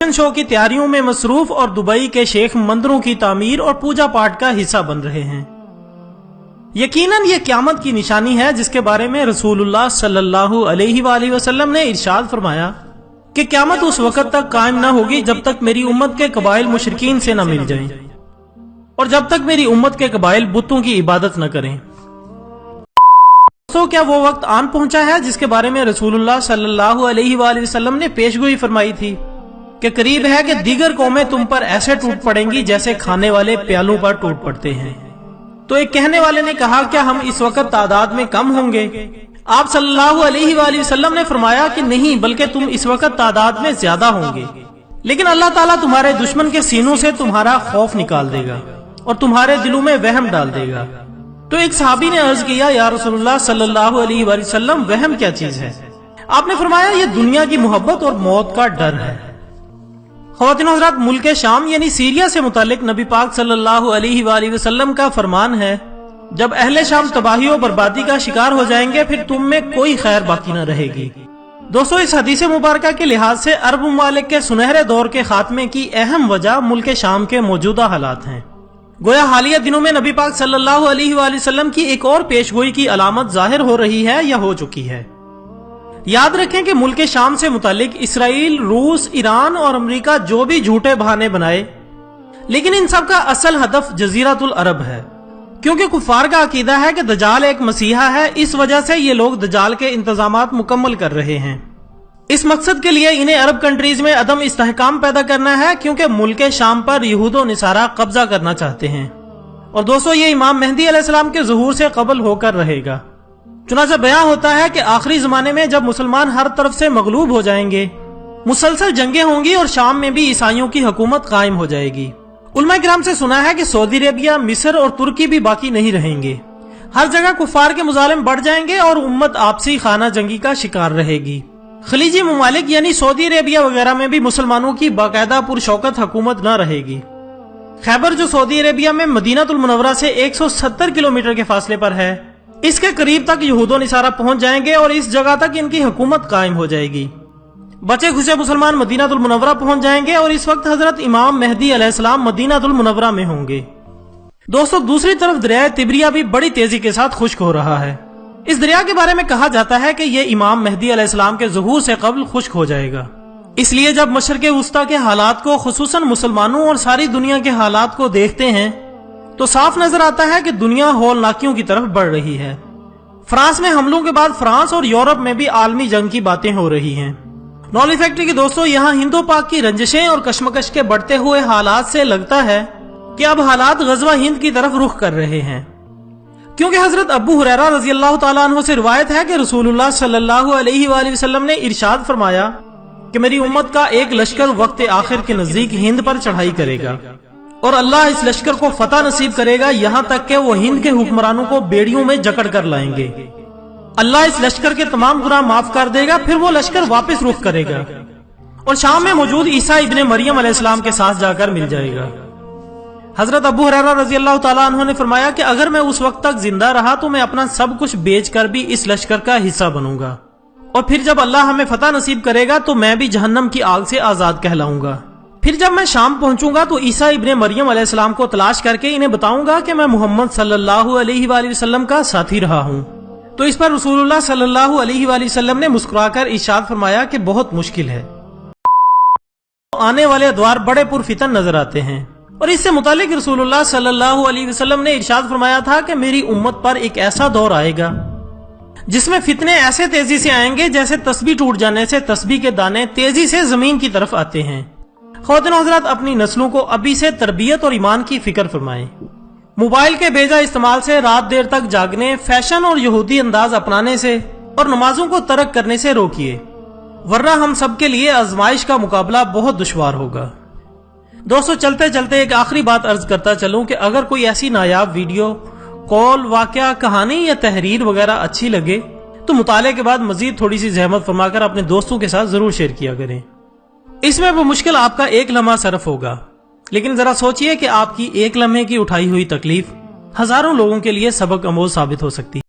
شو کی تیاریوں میں مصروف اور دبئی کے شیخ مندروں کی تعمیر اور پوجا پاٹ کا حصہ بن رہے ہیں۔ یقیناً یہ قیامت کی نشانی ہے جس کے بارے میں رسول اللہ صلی اللہ علیہ وآلہ وسلم نے ارشاد فرمایا کہ قیامت اس وقت تک قائم نہ ہوگی جب تک میری امت کے قبائل مشرکین سے نہ مل جائیں اور جب تک میری امت کے قبائل بتوں کی عبادت نہ کریں۔ تو کیا وہ وقت آن پہنچا ہے جس کے بارے میں رسول اللہ صلی اللہ علیہ وآلہ وسلم نے پیشگوئی فرمائی تھی کہ قریب ہے کہ دیگر قومیں تم پر ایسے ٹوٹ پڑیں گی جیسے کھانے والے پیالوں پر ٹوٹ پڑتے ہیں۔ تو ایک کہنے والے نے کہا کیا ہم اس وقت تعداد میں کم ہوں گے؟ آپ صلی اللہ علیہ وآلہ وسلم نے فرمایا کہ نہیں، بلکہ تم اس وقت تعداد میں زیادہ ہوں گے، لیکن اللہ تعالیٰ تمہارے دشمن کے سینوں سے تمہارا خوف نکال دے گا اور تمہارے دلوں میں وہم ڈال دے گا۔ تو ایک صحابی نے عرض کیا یا رسول اللہ صلی اللہ علیہ وآلہ وسلم وہم کیا چیز ہے؟ آپ نے فرمایا یہ دنیا کی محبت اور موت کا ڈر ہے۔ خواتین و حضرات، ملک شام یعنی سیریا سے متعلق نبی پاک صلی اللہ علیہ وآلہ وسلم کا فرمان ہے جب اہل شام تباہی و بربادی کا شکار ہو جائیں گے پھر تم میں کوئی خیر باقی نہ رہے گی۔ دوستو، اس حدیث مبارکہ کے لحاظ سے عرب ممالک کے سنہرے دور کے خاتمے کی اہم وجہ ملک شام کے موجودہ حالات ہیں۔ گویا حالیہ دنوں میں نبی پاک صلی اللہ علیہ وآلہ وسلم کی ایک اور پیشگوئی کی علامت ظاہر ہو رہی ہے یا ہو چکی ہے۔ یاد رکھیں کہ ملک شام سے متعلق اسرائیل، روس، ایران اور امریکہ جو بھی جھوٹے بہانے بنائے، لیکن ان سب کا اصل ہدف جزیرۃ العرب ہے، کیونکہ کفار کا عقیدہ ہے کہ دجال ایک مسیحا ہے۔ اس وجہ سے یہ لوگ دجال کے انتظامات مکمل کر رہے ہیں۔ اس مقصد کے لیے انہیں عرب کنٹریز میں عدم استحکام پیدا کرنا ہے، کیونکہ ملک شام پر یہود و نصارہ قبضہ کرنا چاہتے ہیں، اور دوستو یہ امام مہدی علیہ السلام کے ظہور سے قبل ہو کر رہے گا۔ چنانچہ بیان ہوتا ہے کہ آخری زمانے میں جب مسلمان ہر طرف سے مغلوب ہو جائیں گے، مسلسل جنگیں ہوں گی اور شام میں بھی عیسائیوں کی حکومت قائم ہو جائے گی۔ علماء کرام سے سنا ہے کہ سعودی عربیہ، مصر اور ترکی بھی باقی نہیں رہیں گے۔ ہر جگہ کفار کے مظالم بڑھ جائیں گے اور امت آپسی خانہ جنگی کا شکار رہے گی۔ خلیجی ممالک یعنی سعودی عربیہ وغیرہ میں بھی مسلمانوں کی باقاعدہ پرشوکت حکومت نہ رہے گی۔ خیبر جو سعودی عربیہ میں مدینہ المنورہ سے 170 کلومیٹر کے فاصلے پر ہے، اس کے قریب تک یہود و نصارہ پہنچ جائیں گے اور اس جگہ تک ان کی حکومت قائم ہو جائے گی۔ بچے کھچے مسلمان مدینہ المنورہ پہنچ جائیں گے اور اس وقت حضرت امام مہدی علیہ السلام مدینہ المنورہ میں ہوں گے۔ دوستو، دوسری طرف دریائے تبریہ بھی بڑی تیزی کے ساتھ خشک ہو رہا ہے۔ اس دریا کے بارے میں کہا جاتا ہے کہ یہ امام مہدی علیہ السلام کے ظہور سے قبل خشک ہو جائے گا۔ اس لیے جب مشرق وسطیٰ کے حالات کو، خصوصاً مسلمانوں اور ساری دنیا کے حالات کو دیکھتے ہیں تو صاف نظر آتا ہے کہ دنیا ہولناکیوں کی طرف بڑھ رہی ہے۔ فرانس میں حملوں کے بعد فرانس اور یورپ میں بھی عالمی جنگ کی باتیں ہو رہی ہیں۔ نولی فیکٹری کے دوستو، یہاں ہندو پاک کی رنجشیں اور کشمکش کے بڑھتے ہوئے حالات سے لگتا ہے کہ اب حالات غزوہ ہند کی طرف رخ کر رہے ہیں، کیونکہ حضرت ابو ہریرہ رضی اللہ تعالیٰ عنہ سے روایت ہے کہ رسول اللہ صلی اللہ علیہ وآلہ وسلم نے ارشاد فرمایا کہ میری امت کا ایک لشکر وقت آخر کے نزدیک ہند پر چڑھائی کرے گا اور اللہ اس لشکر کو فتح نصیب کرے گا، یہاں تک کہ وہ ہند کے حکمرانوں کو بیڑیوں میں جکڑ کر لائیں گے۔ اللہ اس لشکر کے تمام گناہ معاف کر دے گا، پھر وہ لشکر واپس رخ کرے گا اور شام میں موجود عیسیٰ ابن مریم علیہ السلام کے ساتھ جا کر مل جائے گا۔ حضرت ابو ہریرہ رضی اللہ تعالیٰ عنہ نے فرمایا کہ اگر میں اس وقت تک زندہ رہا تو میں اپنا سب کچھ بیچ کر بھی اس لشکر کا حصہ بنوں گا، اور پھر جب اللہ ہمیں فتح نصیب کرے گا تو میں بھی جہنم کی آگ سے آزاد کہلاؤں گا۔ پھر جب میں شام پہنچوں گا تو عیسیٰ ابن مریم علیہ السلام کو تلاش کر کے انہیں بتاؤں گا کہ میں محمد صلی اللہ علیہ وآلہ وسلم کا ساتھی رہا ہوں۔ تو اس پر رسول اللہ صلی اللہ علیہ وآلہ وسلم نے مسکرا کر ارشاد فرمایا کہ بہت مشکل ہے۔ آنے والے ادوار بڑے پرفتن نظر آتے ہیں، اور اس سے متعلق رسول اللہ صلی اللہ علیہ وسلم نے ارشاد فرمایا تھا کہ میری امت پر ایک ایسا دور آئے گا جس میں فتنے ایسے تیزی سے آئیں گے جیسے تسبیح ٹوٹ جانے سے تسبیح کے دانے تیزی سے زمین کی طرف آتے ہیں۔ خواتین و حضرات، اپنی نسلوں کو ابھی سے تربیت اور ایمان کی فکر فرمائیں۔ موبائل کے بیجا استعمال سے، رات دیر تک جاگنے، فیشن اور یہودی انداز اپنانے سے اور نمازوں کو ترک کرنے سے روکیے، ورنہ ہم سب کے لیے آزمائش کا مقابلہ بہت دشوار ہوگا۔ دوستو، چلتے چلتے ایک آخری بات عرض کرتا چلوں کہ اگر کوئی ایسی نایاب ویڈیو، قول، واقعہ، کہانی یا تحریر وغیرہ اچھی لگے تو مطالعے کے بعد مزید تھوڑی سی زحمت فرما کر اپنے دوستوں کے ساتھ ضرور شیئر کیا کریں۔ اس میں بمشکل آپ کا ایک لمحہ صرف ہوگا، لیکن ذرا سوچئے کہ آپ کی ایک لمحے کی اٹھائی ہوئی تکلیف ہزاروں لوگوں کے لیے سبق آموز ثابت ہو سکتی ہے۔